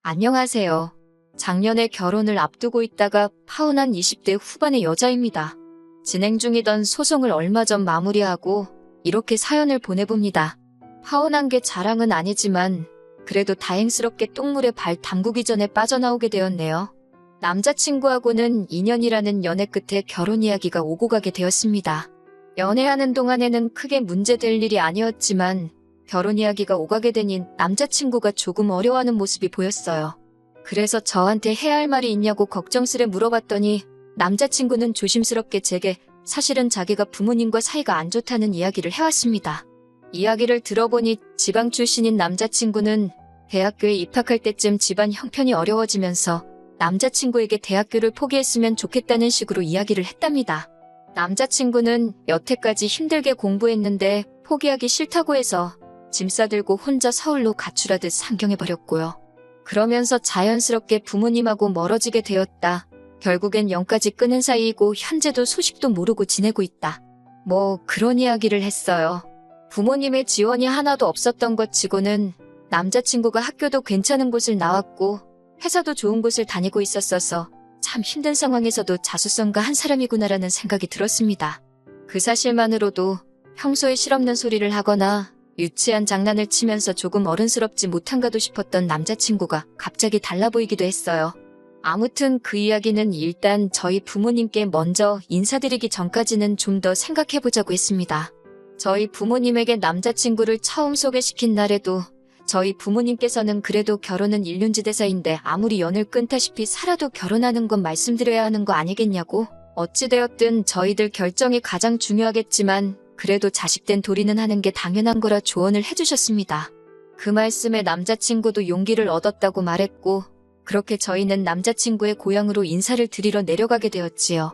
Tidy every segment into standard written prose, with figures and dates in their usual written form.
안녕하세요. 작년에 결혼을 앞두고 있다가 파혼한 20대 후반의 여자입니다. 진행 중이던 소송을 얼마 전 마무리하고 이렇게 사연을 보내봅니다. 파혼한 게 자랑은 아니지만 그래도 다행스럽게 똥물에 발 담그기 전에 빠져나오게 되었네요. 남자친구하고는 2년이라는 연애 끝에 결혼 이야기가 오고 가게 되었습니다. 연애하는 동안에는 크게 문제될 일이 아니었지만 결혼 이야기가 오가게 되니 남자친구가 조금 어려워하는 모습이 보였어요. 그래서 저한테 해야 할 말이 있냐고 걱정스레 물어봤더니 남자친구는 조심스럽게 제게 사실은 자기가 부모님과 사이가 안 좋다는 이야기를 해왔습니다. 이야기를 들어보니 지방 출신인 남자친구는 대학교에 입학할 때쯤 집안 형편이 어려워지면서 남자친구에게 대학교를 포기했으면 좋겠다는 식으로 이야기를 했답니다. 남자친구는 여태까지 힘들게 공부했는데 포기하기 싫다고 해서 짐 싸들고 혼자 서울로 가출하듯 상경해버렸고요. 그러면서 자연스럽게 부모님하고 멀어지게 되었다. 결국엔 연까지 끊은 사이이고 현재도 소식도 모르고 지내고 있다. 뭐 그런 이야기를 했어요. 부모님의 지원이 하나도 없었던 것 치고는 남자친구가 학교도 괜찮은 곳을 나왔고 회사도 좋은 곳을 다니고 있었어서 참 힘든 상황에서도 자수성가 한 사람이구나라는 생각이 들었습니다. 그 사실만으로도 평소에 실없는 소리를 하거나 유치한 장난을 치면서 조금 어른스럽지 못한가도 싶었던 남자친구가 갑자기 달라 보이기도 했어요. 아무튼 그 이야기는 일단 저희 부모님께 먼저 인사드리기 전까지는 좀 더 생각해보자고 했습니다. 저희 부모님에게 남자친구를 처음 소개시킨 날에도 저희 부모님께서는 그래도 결혼은 일륜지대사인데 아무리 연을 끊다시피 살아도 결혼하는 건 말씀드려야 하는 거 아니겠냐고, 어찌되었든 저희들 결정이 가장 중요하겠지만 그래도 자식된 도리는 하는 게 당연한 거라 조언을 해주셨습니다. 그 말씀에 남자친구도 용기를 얻었다고 말했고 그렇게 저희는 남자친구의 고향으로 인사를 드리러 내려가게 되었지요.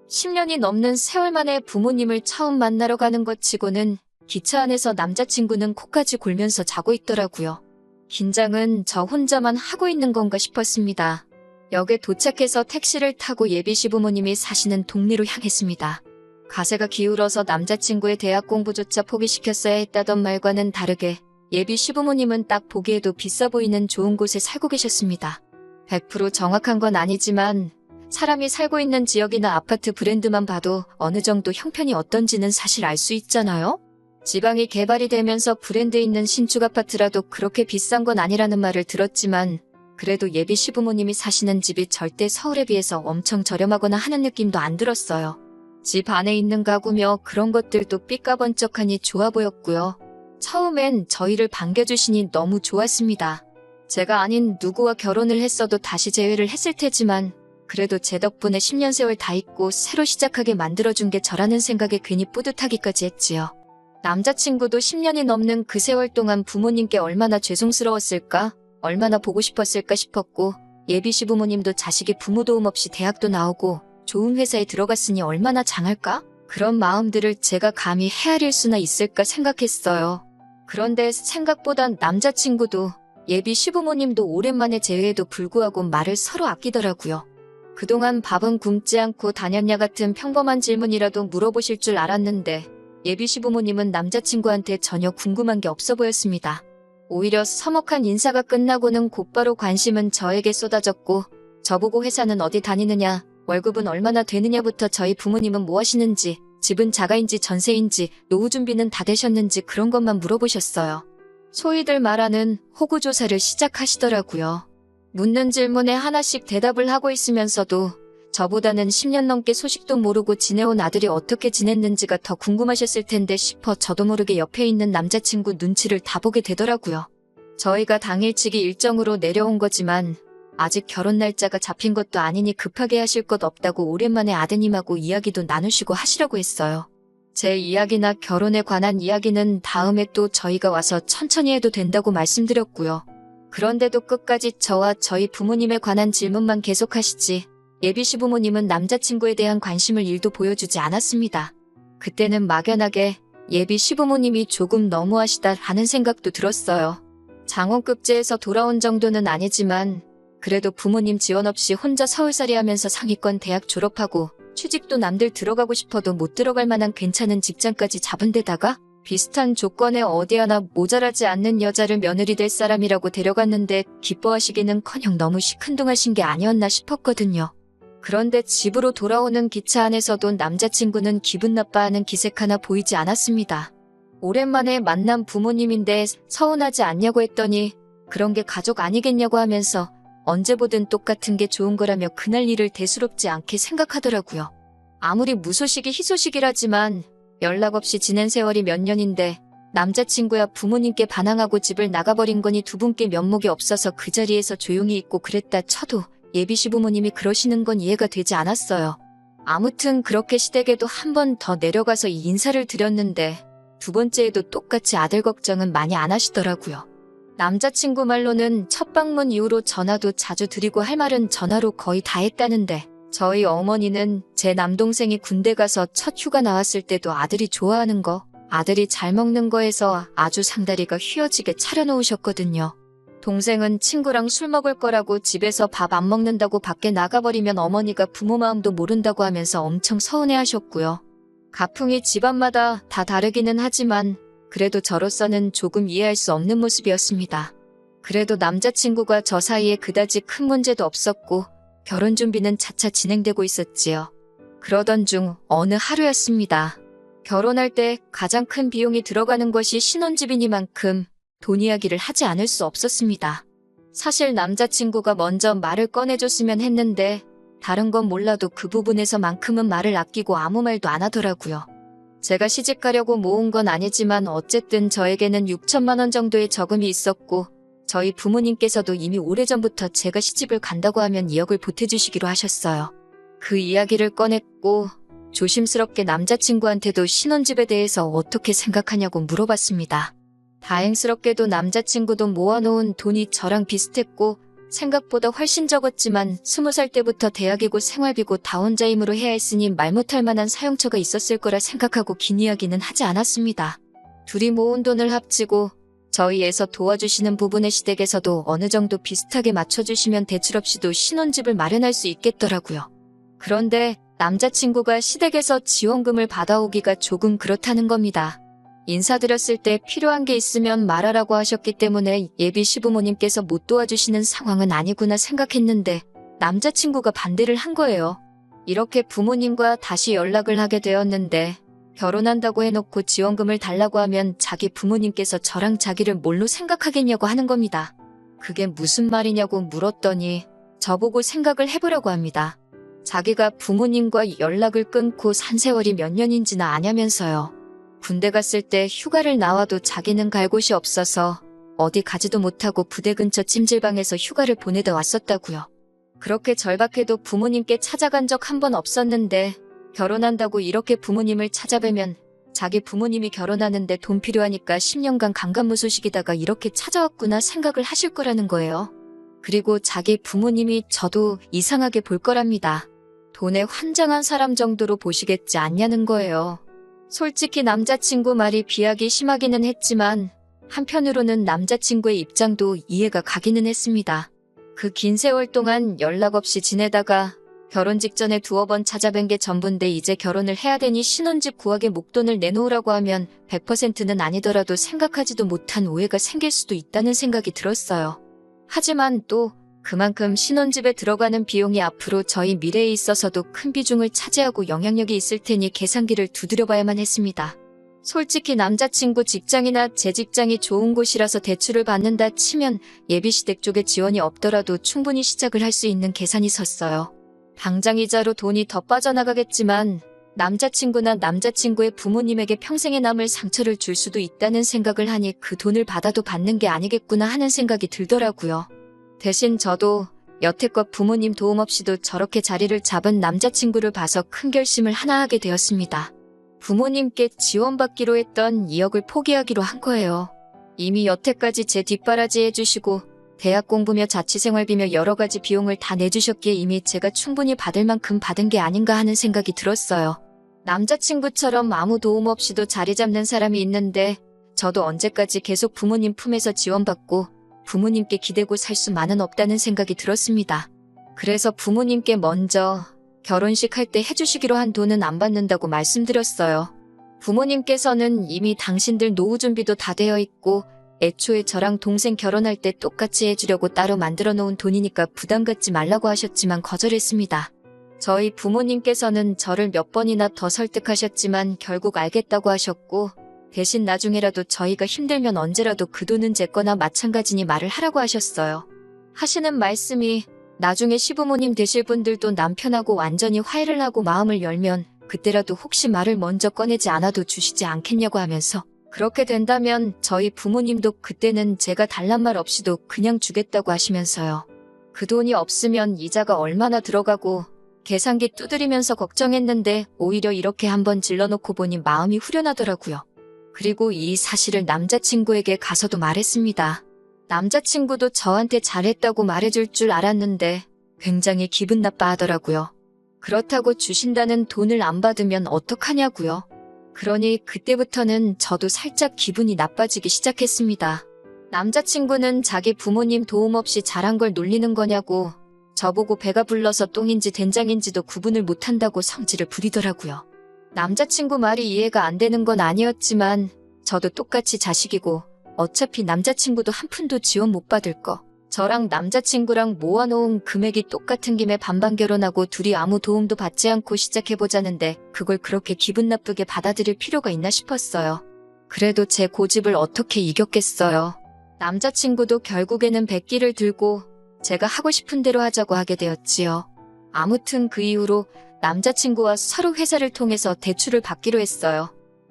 10년이 넘는 세월 만에 부모님을 처음 만나러 가는 것 치고는 기차 안에서 남자친구는 코까지 골면서 자고 있더라고요. 긴장은 저 혼자만 하고 있는 건가 싶었습니다. 역에 도착해서 택시를 타고 예비 시부모님이 사시는 동네로 향했습니다. 가세가 기울어서 남자친구의 대학 공부조차 포기시켰어야 했다던 말과는 다르게 예비 시부모님은 딱 보기에도 비싸 보이는 좋은 곳에 살고 계셨습니다. 100% 정확한 건 아니지만 사람이 살고 있는 지역이나 아파트 브랜드만 봐도 어느 정도 형편이 어떤지는 사실 알 수 있잖아요? 지방이 개발이 되면서 브랜드 있는 신축 아파트라도 그렇게 비싼 건 아니라는 말을 들었지만 그래도 예비 시부모님이 사시는 집이 절대 서울에 비해서 엄청 저렴하거나 하는 느낌도 안 들었어요. 집 안에 있는 가구며 그런 것들도 삐까번쩍하니 좋아 보였고요. 처음엔 저희를 반겨주시니 너무 좋았습니다. 제가 아닌 누구와 결혼을 했어도 다시 재회를 했을 테지만 그래도 제 덕분에 10년 세월 다 잊고 새로 시작하게 만들어준 게 저라는 생각에 괜히 뿌듯하기까지 했지요. 남자친구도 10년이 넘는 그 세월 동안 부모님께 얼마나 죄송스러웠을까, 얼마나 보고 싶었을까 싶었고 예비 시부모님도 자식이 부모 도움 없이 대학도 나오고 좋은 회사에 들어갔으니 얼마나 장할까? 그런 마음들을 제가 감히 헤아릴 수나 있을까 생각했어요. 그런데 생각보단 남자친구도 예비 시부모님도 오랜만에 재회에도 불구하고 말을 서로 아끼더라고요. 그동안 밥은 굶지 않고 다녔냐 같은 평범한 질문이라도 물어보실 줄 알았는데 예비 시부모님은 남자친구한테 전혀 궁금한 게 없어 보였습니다. 오히려 서먹한 인사가 끝나고는 곧바로 관심은 저에게 쏟아졌고 저보고 회사는 어디 다니느냐, 월급은 얼마나 되느냐부터 저희 부모님은 뭐 하시는지, 집은 자가인지 전세인지, 노후 준비는 다 되셨는지 그런 것만 물어보셨어요. 소위들 말하는 호구조사를 시작하시더라고요. 묻는 질문에 하나씩 대답을 하고 있으면서도 저보다는 10년 넘게 소식도 모르고 지내온 아들이 어떻게 지냈는지가 더 궁금하셨을 텐데 싶어 저도 모르게 옆에 있는 남자친구 눈치를 다 보게 되더라고요. 저희가 당일치기 일정으로 내려온 거지만 아직 결혼 날짜가 잡힌 것도 아니니 급하게 하실 것 없다고 오랜만에 아드님하고 이야기도 나누시고 하시라고 했어요. 제 이야기나 결혼에 관한 이야기는 다음에 또 저희가 와서 천천히 해도 된다고 말씀드렸고요. 그런데도 끝까지 저와 저희 부모님에 관한 질문만 계속하시지 예비 시부모님은 남자친구에 대한 관심을 1도 보여주지 않았습니다. 그때는 막연하게 예비 시부모님이 조금 너무하시다 하는 생각도 들었어요. 장원급제에서 돌아온 정도는 아니지만 그래도 부모님 지원 없이 혼자 서울살이 하면서 상위권 대학 졸업하고 취직도 남들 들어가고 싶어도 못 들어갈 만한 괜찮은 직장까지 잡은 데다가 비슷한 조건에 어디 하나 모자라지 않는 여자를 며느리 될 사람이라고 데려갔는데 기뻐하시기는커녕 너무 시큰둥하신 게 아니었나 싶었거든요. 그런데 집으로 돌아오는 기차 안에서도 남자친구는 기분 나빠하는 기색 하나 보이지 않았습니다. 오랜만에 만난 부모님인데 서운하지 않냐고 했더니 그런 게 가족 아니겠냐고 하면서 언제 보든 똑같은 게 좋은 거라며 그날 일을 대수롭지 않게 생각하더라고요. 아무리 무소식이 희소식이라지만 연락 없이 지낸 세월이 몇 년인데 남자친구야 부모님께 반항하고 집을 나가버린 거니 두 분께 면목이 없어서 그 자리에서 조용히 있고 그랬다 쳐도 예비 시부모님이 그러시는 건 이해가 되지 않았어요. 아무튼 그렇게 시댁에도 한 번 더 내려가서 인사를 드렸는데 두 번째에도 똑같이 아들 걱정은 많이 안 하시더라고요. 남자친구 말로는 첫 방문 이후로 전화도 자주 드리고 할 말은 전화로 거의 다 했다는데 저희 어머니는 제 남동생이 군대 가서 첫 휴가 나왔을 때도 아들이 좋아하는 거, 아들이 잘 먹는 거에서 아주 상다리가 휘어지게 차려놓으셨거든요. 동생은 친구랑 술 먹을 거라고 집에서 밥 안 먹는다고 밖에 나가버리면 어머니가 부모 마음도 모른다고 하면서 엄청 서운해하셨고요. 가풍이 집안마다 다 다르기는 하지만 그래도 저로서는 조금 이해할 수 없는 모습이었습니다. 그래도 남자친구가 저 사이에 그다지 큰 문제도 없었고 결혼 준비는 차차 진행되고 있었지요. 그러던 중 어느 하루였습니다. 결혼할 때 가장 큰 비용이 들어가는 것이 신혼집이니만큼 돈 이야기를 하지 않을 수 없었습니다. 사실 남자친구가 먼저 말을 꺼내줬으면 했는데 다른 건 몰라도 그 부분에서만큼은 말을 아끼고 아무 말도 안 하더라고요. 제가 시집 가려고 모은 건 아니지만 어쨌든 저에게는 6천만 원 정도의 저금이 있었고 저희 부모님께서도 이미 오래전부터 제가 시집을 간다고 하면 2억을 보태주시기로 하셨어요. 그 이야기를 꺼냈고 조심스럽게 남자친구한테도 신혼집에 대해서 어떻게 생각하냐고 물어봤습니다. 다행스럽게도 남자친구도 모아놓은 돈이 저랑 비슷했고 생각보다 훨씬 적었지만 20살 때부터 대학이고 생활비고 다 혼자 힘으로 해야 했으니 말 못할 만한 사용처가 있었을 거라 생각하고 긴 이야기는 하지 않았습니다. 둘이 모은 돈을 합치고 저희에서 도와주시는 부분의 시댁에서도 어느 정도 비슷하게 맞춰주시면 대출 없이도 신혼집을 마련할 수 있겠더라고요. 그런데 남자친구가 시댁에서 지원금을 받아오기가 조금 그렇다는 겁니다. 인사드렸을 때 필요한 게 있으면 말하라고 하셨기 때문에 예비 시부모님께서 못 도와주시는 상황은 아니구나 생각했는데 남자친구가 반대를 한 거예요. 이렇게 부모님과 다시 연락을 하게 되었는데 결혼한다고 해놓고 지원금을 달라고 하면 자기 부모님께서 저랑 자기를 뭘로 생각하겠냐고 하는 겁니다. 그게 무슨 말이냐고 물었더니 저보고 생각을 해보려고 합니다. 자기가 부모님과 연락을 끊고 산 세월이 몇 년인지나 아냐면서요. 군대 갔을 때 휴가를 나와도 자기는 갈 곳이 없어서 어디 가지도 못하고 부대 근처 찜질방에서 휴가를 보내다 왔었다고요. 그렇게 절박해도 부모님께 찾아간 적 한 번 없었는데 결혼한다고 이렇게 부모님을 찾아뵈면 자기 부모님이 결혼하는데 돈 필요하니까 10년간 강간무소식이다가 이렇게 찾아왔구나 생각을 하실 거라는 거예요. 그리고 자기 부모님이 저도 이상하게 볼 거랍니다. 돈에 환장한 사람 정도로 보시겠지 않냐는 거예요. 솔직히 남자친구 말이 비하기 심하기는 했지만 한편으로는 남자친구의 입장도 이해가 가기는 했습니다. 그 긴 세월 동안 연락 없이 지내다가 결혼 직전에 두어 번 찾아뵌 게 전부인데 이제 결혼을 해야 되니 신혼집 구하게 목돈을 내놓으라고 하면 100%는 아니더라도 생각하지도 못한 오해가 생길 수도 있다는 생각이 들었어요. 하지만 또 그만큼 신혼집에 들어가는 비용이 앞으로 저희 미래에 있어서도 큰 비중을 차지하고 영향력이 있을 테니 계산기를 두드려봐야만 했습니다. 솔직히 남자친구 직장이나 제 직장이 좋은 곳이라서 대출을 받는다 치면 예비시댁 쪽에 지원이 없더라도 충분히 시작을 할 수 있는 계산이 섰어요. 당장 이자로 돈이 더 빠져나가겠지만 남자친구나 남자친구의 부모님에게 평생에 남을 상처를 줄 수도 있다는 생각을 하니 그 돈을 받아도 받는 게 아니겠구나 하는 생각이 들더라고요. 대신 저도 여태껏 부모님 도움 없이도 저렇게 자리를 잡은 남자친구를 봐서 큰 결심을 하나 하게 되었습니다. 부모님께 지원받기로 했던 2억을 포기하기로 한 거예요. 이미 여태까지 제 뒷바라지 해주시고 대학 공부며 자취생활비며 여러 가지 비용을 다 내주셨기에 이미 제가 충분히 받을 만큼 받은 게 아닌가 하는 생각이 들었어요. 남자친구처럼 아무 도움 없이도 자리 잡는 사람이 있는데 저도 언제까지 계속 부모님 품에서 지원받고 부모님께 기대고 살 수만은 없다는 생각이 들었습니다. 그래서 부모님께 먼저 결혼식 할 때 해주시기로 한 돈은 안 받는다고 말씀드렸어요. 부모님께서는 이미 당신들 노후 준비도 다 되어 있고 애초에 저랑 동생 결혼할 때 똑같이 해주려고 따로 만들어 놓은 돈이니까 부담 갖지 말라고 하셨지만 거절했습니다. 저희 부모님께서는 저를 몇 번이나 더 설득하셨지만 결국 알겠다고 하셨고 대신 나중에라도 저희가 힘들면 언제라도 그 돈은 제 거나 마찬가지니 말을 하라고 하셨어요. 하시는 말씀이 나중에 시부모님 되실 분들도 남편하고 완전히 화해를 하고 마음을 열면 그때라도 혹시 말을 먼저 꺼내지 않아도 주시지 않겠냐고 하면서 그렇게 된다면 저희 부모님도 그때는 제가 달란 말 없이도 그냥 주겠다고 하시면서요. 그 돈이 없으면 이자가 얼마나 들어가고 계산기 두드리면서 걱정했는데 오히려 이렇게 한번 질러놓고 보니 마음이 후련하더라고요. 그리고 이 사실을 남자친구에게 가서도 말했습니다. 남자친구도 저한테 잘했다고 말해줄 줄 알았는데 굉장히 기분 나빠하더라고요. 그렇다고 주신다는 돈을 안 받으면 어떡하냐고요. 그러니 그때부터는 저도 살짝 기분이 나빠지기 시작했습니다. 남자친구는 자기 부모님 도움 없이 잘한 걸 놀리는 거냐고 저보고 배가 불러서 똥인지 된장인지도 구분을 못한다고 성질을 부리더라고요. 남자친구 말이 이해가 안 되는 건 아니었지만 저도 똑같이 자식이고 어차피 남자친구도 한 푼도 지원 못 받을 거. 저랑 남자친구랑 모아놓은 금액이 똑같은 김에 반반 결혼하고 둘이 아무 도움도 받지 않고 시작해보자는데 그걸 그렇게 기분 나쁘게 받아들일 필요가 있나 싶었어요. 그래도 제 고집을 어떻게 이겼겠어요. 남자친구도 결국에는 백기를 들고 제가 하고 싶은 대로 하자고 하게 되었지요. 아무튼 그 이후로 남자친구와 서로 회사를 통해서 대출을 받기로 했어요.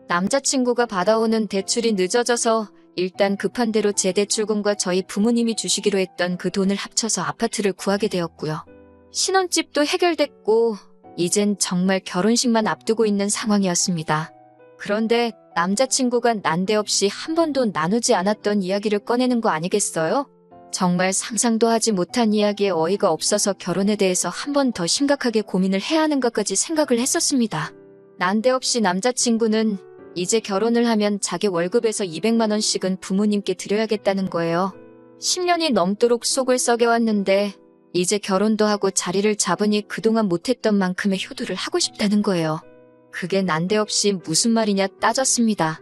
남자친구가 받아오는 대출이 늦어져서 일단 급한 대로 제 대출금과 저희 부모님이 주시기로 했던 그 돈을 합쳐서 아파트를 구하게 되었고요. 신혼집도 해결됐고 이젠 정말 결혼식만 앞두고 있는 상황이었습니다. 그런데 남자친구가 난데없이 한 번도 나누지 않았던 이야기를 꺼내는 거 아니겠어요? 정말 상상도 하지 못한 이야기에 어이가 없어서 결혼에 대해서 한 번 더 심각하게 고민을 해야 하는 것까지 생각을 했었습니다. 난데없이 남자친구는 이제 결혼을 하면 자기 월급에서 200만 원씩은 부모님께 드려야겠다는 거예요. 10년이 넘도록 속을 썩여왔는데 이제 결혼도 하고 자리를 잡으니 그동안 못했던 만큼의 효도를 하고 싶다는 거예요. 그게 난데없이 무슨 말이냐 따졌습니다.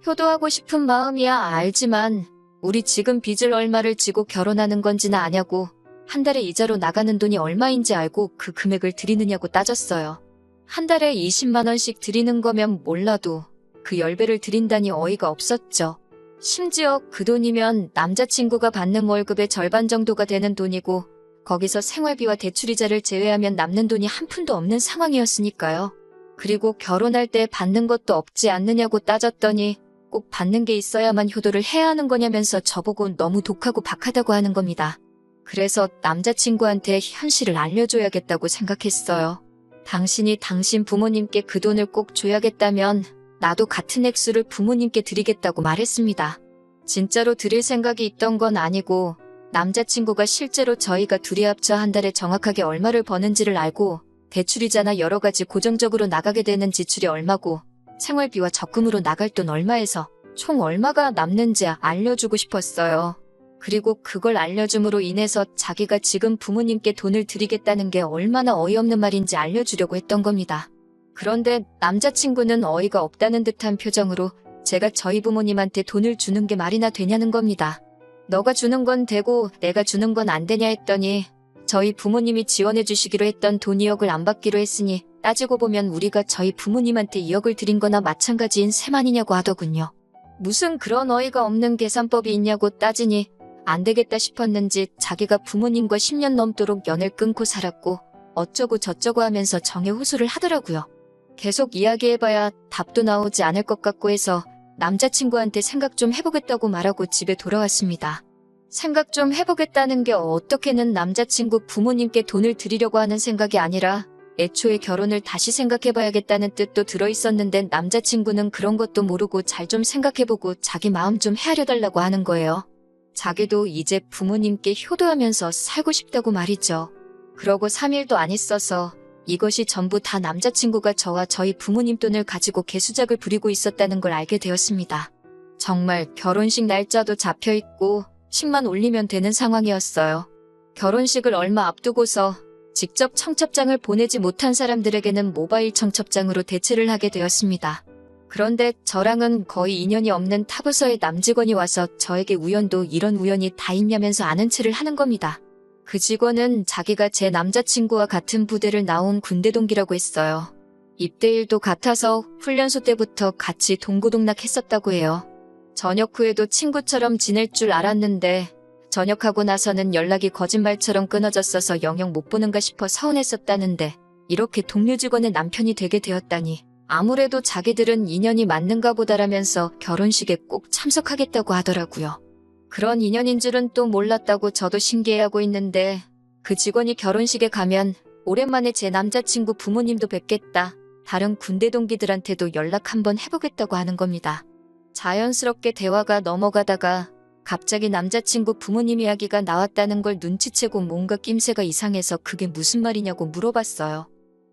효도하고 싶은 마음이야 알지만 우리 지금 빚을 얼마를 지고 결혼하는 건지는 아냐고 한 달에 이자로 나가는 돈이 얼마인지 알고 그 금액을 드리느냐고 따졌어요. 한 달에 20만 원씩 드리는 거면 몰라도 그 10배를 드린다니 어이가 없었죠. 심지어 그 돈이면 남자친구가 받는 월급의 절반 정도가 되는 돈이고 거기서 생활비와 대출이자를 제외하면 남는 돈이 한 푼도 없는 상황이었으니까요. 그리고 결혼할 때 받는 것도 없지 않느냐고 따졌더니 꼭 받는 게 있어야만 효도를 해야 하는 거냐면서 저보고 너무 독하고 박하다고 하는 겁니다. 그래서 남자친구한테 현실을 알려줘야겠다고 생각했어요. 당신이 당신 부모님께 그 돈을 꼭 줘야겠다면 나도 같은 액수를 부모님께 드리겠다고 말했습니다. 진짜로 드릴 생각이 있던 건 아니고 남자친구가 실제로 저희가 둘이 합쳐 한 달에 정확하게 얼마를 버는지를 알고 대출이자나 여러 가지 고정적으로 나가게 되는 지출이 얼마고 생활비와 적금으로 나갈 돈 얼마에서 총 얼마가 남는지 알려주고 싶었어요. 그리고 그걸 알려줌으로 인해서 자기가 지금 부모님께 돈을 드리겠다는 게 얼마나 어이없는 말인지 알려주려고 했던 겁니다. 그런데 남자친구는 어이가 없다는 듯한 표정으로 제가 저희 부모님한테 돈을 주는 게 말이나 되냐는 겁니다. 너가 주는 건 되고 내가 주는 건 안 되냐 했더니 저희 부모님이 지원해 주시기로 했던 돈 2억을 안 받기로 했으니 따지고 보면 우리가 저희 부모님한테 2억을 드린 거나 마찬가지인 셈 아니냐고 하더군요. 무슨 그런 어이가 없는 계산법이 있냐고 따지니 안 되겠다 싶었는지 자기가 부모님과 10년 넘도록 연을 끊고 살았고 어쩌고 저쩌고 하면서 정에 호소를 하더라고요. 계속 이야기해봐야 답도 나오지 않을 것 같고 해서 남자친구한테 생각 좀 해보겠다고 말하고 집에 돌아왔습니다. 생각 좀 해보겠다는 게 어떻게는 남자친구 부모님께 돈을 드리려고 하는 생각이 아니라 애초에 결혼을 다시 생각해봐야겠다는 뜻도 들어있었는데 남자친구는 그런 것도 모르고 잘 좀 생각해보고 자기 마음 좀 헤아려달라고 하는 거예요. 자기도 이제 부모님께 효도하면서 살고 싶다고 말이죠. 그러고 3일도 안 있어서 이것이 전부 다 남자친구가 저와 저희 부모님 돈을 가지고 개수작을 부리고 있었다는 걸 알게 되었습니다. 정말 결혼식 날짜도 잡혀있고 식만 올리면 되는 상황이었어요. 결혼식을 얼마 앞두고서 직접 청첩장을 보내지 못한 사람들에게는 모바일 청첩장으로 대체를 하게 되었습니다. 그런데 저랑은 거의 인연이 없는 타부서의 남직원이 와서 저에게 우연도 이런 우연이 다 있냐면서 아는 체를 하는 겁니다. 그 직원은 자기가 제 남자친구와 같은 부대를 나온 군대 동기라고 했어요. 입대일도 같아서 훈련소 때부터 같이 동고동락했었다고 해요. 전역 후에도 친구처럼 지낼 줄 알았는데 전역하고 나서는 연락이 거짓말처럼 끊어졌어서 영영 못 보는가 싶어 서운했었다는데 이렇게 동료 직원의 남편이 되게 되었다니 아무래도 자기들은 인연이 맞는가 보다라면서 결혼식에 꼭 참석하겠다고 하더라고요. 그런 인연인 줄은 또 몰랐다고 저도 신기해하고 있는데 그 직원이 결혼식에 가면 오랜만에 제 남자친구 부모님도 뵙겠다. 다른 군대 동기들한테도 연락 한번 해보겠다고 하는 겁니다. 자연스럽게 대화가 넘어가다가 갑자기 남자친구 부모님 이야기가 나왔다는 걸 눈치채고 뭔가 낌새가 이상해서 그게 무슨 말이냐고 물어봤어요.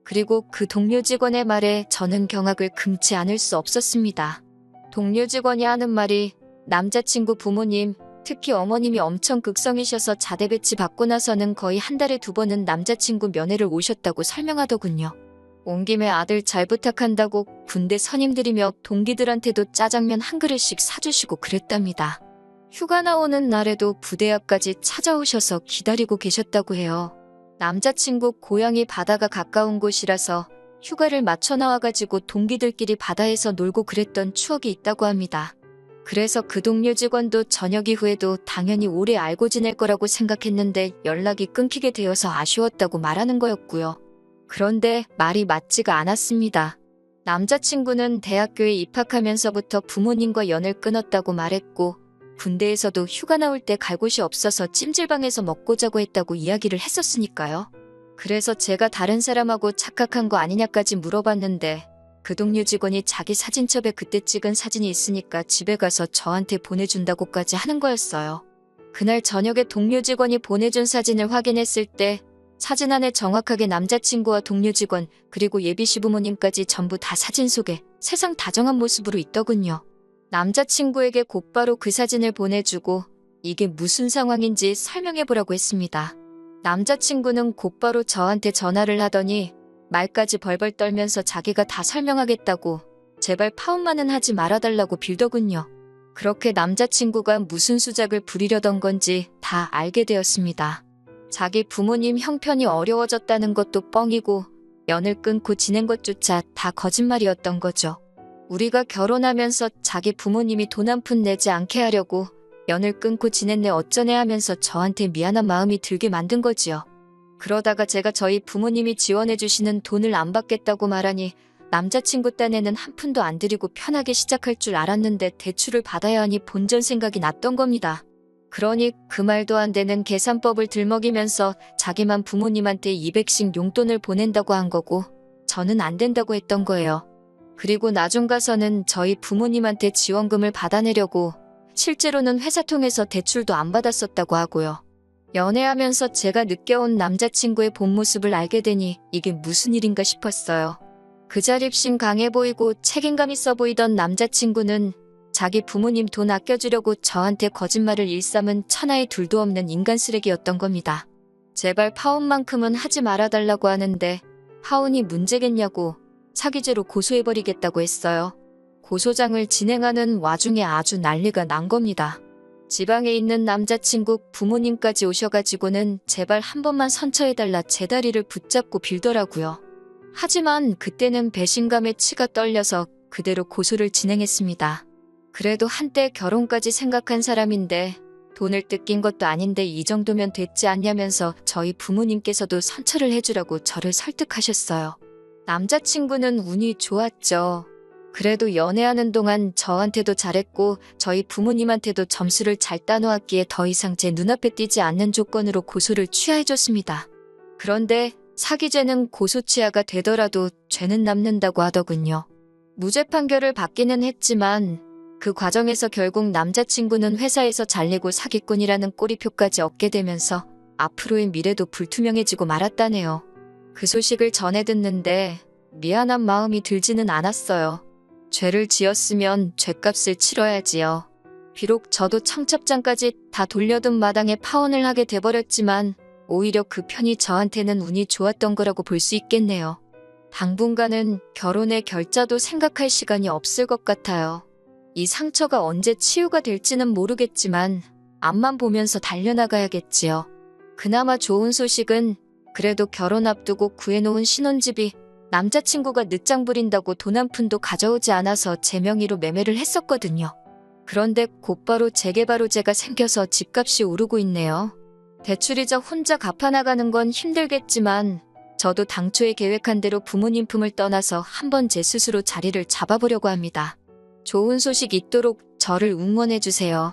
그리고 그 동료 직원의 말에 저는 경악을 금치 않을 수 없었습니다. 동료 직원이 하는 말이 남자친구 부모님, 특히 어머님이 엄청 극성이셔서 자대 배치 받고 나서는 거의 한 달에 2번은 남자친구 면회를 오셨다고 설명하더군요. 온 김에 아들 잘 부탁한다고 군대 선임들이며 동기들한테도 짜장면 한 그릇씩 사주시고 그랬답니다. 휴가 나오는 날에도 부대 앞까지 찾아오셔서 기다리고 계셨다고 해요. 남자친구 고향이 바다가 가까운 곳이라서 휴가를 맞춰 나와가지고 동기들끼리 바다에서 놀고 그랬던 추억이 있다고 합니다. 그래서 그 동료 직원도 저녁 이후에도 당연히 오래 알고 지낼 거라고 생각했는데 연락이 끊기게 되어서 아쉬웠다고 말하는 거였고요. 그런데 말이 맞지가 않았습니다. 남자친구는 대학교에 입학하면서부터 부모님과 연을 끊었다고 말했고 군대에서도 휴가 나올 때 갈 곳이 없어서 찜질방에서 먹고 자고 했다고 이야기를 했었으니까요. 그래서 제가 다른 사람하고 착각한 거 아니냐까지 물어봤는데 그 동료 직원이 자기 사진첩에 그때 찍은 사진이 있으니까 집에 가서 저한테 보내준다고까지 하는 거였어요. 그날 저녁에 동료 직원이 보내준 사진을 확인했을 때 사진 안에 정확하게 남자친구와 동료 직원 그리고 예비 시부모님까지 전부 다 사진 속에 세상 다정한 모습으로 있더군요. 남자친구에게 곧바로 그 사진을 보내주고 이게 무슨 상황인지 설명해보라고 했습니다. 남자친구는 곧바로 저한테 전화를 하더니 말까지 벌벌 떨면서 자기가 다 설명하겠다고 제발 파혼만은 하지 말아달라고 빌더군요. 그렇게 남자친구가 무슨 수작을 부리려던 건지 다 알게 되었습니다. 자기 부모님 형편이 어려워졌다는 것도 뻥이고 연을 끊고 지낸 것조차 다 거짓말이었던 거죠. 우리가 결혼하면서 자기 부모님이 돈 한 푼 내지 않게 하려고 연을 끊고 지냈네 어쩌네 하면서 저한테 미안한 마음이 들게 만든 거지요. 그러다가 제가 저희 부모님이 지원해주시는 돈을 안 받겠다고 말하니 남자친구 딴에는 한 푼도 안 드리고 편하게 시작할 줄 알았는데 대출을 받아야 하니 본전 생각이 났던 겁니다. 그러니 그 말도 안 되는 계산법을 들먹이면서 자기만 부모님한테 200씩 용돈을 보낸다고 한 거고 저는 안 된다고 했던 거예요. 그리고 나중 가서는 저희 부모님한테 지원금을 받아내려고 실제로는 회사 통해서 대출도 안 받았었다고 하고요. 연애하면서 제가 느껴온 남자친구의 본 모습을 알게 되니 이게 무슨 일인가 싶었어요. 그 자립심 강해 보이고 책임감 있어 보이던 남자친구는 자기 부모님 돈 아껴주려고 저한테 거짓말을 일삼은 천하의 둘도 없는 인간 쓰레기였던 겁니다. 제발 파혼만큼은 하지 말아달라고 하는데 파혼이 문제겠냐고 사기죄로 고소해버리겠다고 했어요. 고소장을 진행하는 와중에 아주 난리가 난 겁니다. 지방에 있는 남자친구 부모님까지 오셔가지고는 제발 한 번만 선처해달라 제 다리를 붙잡고 빌더라고요. 하지만 그때는 배신감에 치가 떨려서 그대로 고소를 진행했습니다. 그래도 한때 결혼까지 생각한 사람인데 돈을 뜯긴 것도 아닌데 이 정도면 됐지 않냐면서 저희 부모님께서도 선처를 해주라고 저를 설득하셨어요. 남자친구는 운이 좋았죠. 그래도 연애하는 동안 저한테도 잘했고 저희 부모님한테도 점수를 잘 따놓았기에 더 이상 제 눈앞에 띄지 않는 조건으로 고소를 취하해줬습니다. 그런데 사기죄는 고소 취하가 되더라도 죄는 남는다고 하더군요. 무죄 판결을 받기는 했지만 그 과정에서 결국 남자친구는 회사에서 잘리고 사기꾼이라는 꼬리표까지 얻게 되면서 앞으로의 미래도 불투명해지고 말았다네요. 그 소식을 전해 듣는데 미안한 마음이 들지는 않았어요. 죄를 지었으면 죄값을 치러야지요. 비록 저도 청첩장까지 다 돌려둔 마당에 파혼을 하게 돼버렸지만 오히려 그 편이 저한테는 운이 좋았던 거라고 볼 수 있겠네요. 당분간은 결혼의 결자도 생각할 시간이 없을 것 같아요. 이 상처가 언제 치유가 될지는 모르겠지만 앞만 보면서 달려나가야겠지요. 그나마 좋은 소식은 그래도 결혼 앞두고 구해놓은 신혼집이 남자친구가 늦장 부린다고 돈 한 푼도 가져오지 않아서 제 명의로 매매를 했었거든요. 그런데 곧바로 재개발호재가 생겨서 집값이 오르고 있네요. 대출이자 혼자 갚아나가는 건 힘들겠지만 저도 당초에 계획한 대로 부모님 품을 떠나서 한번 제 스스로 자리를 잡아보려고 합니다. 좋은 소식 있도록 저를 응원해주세요.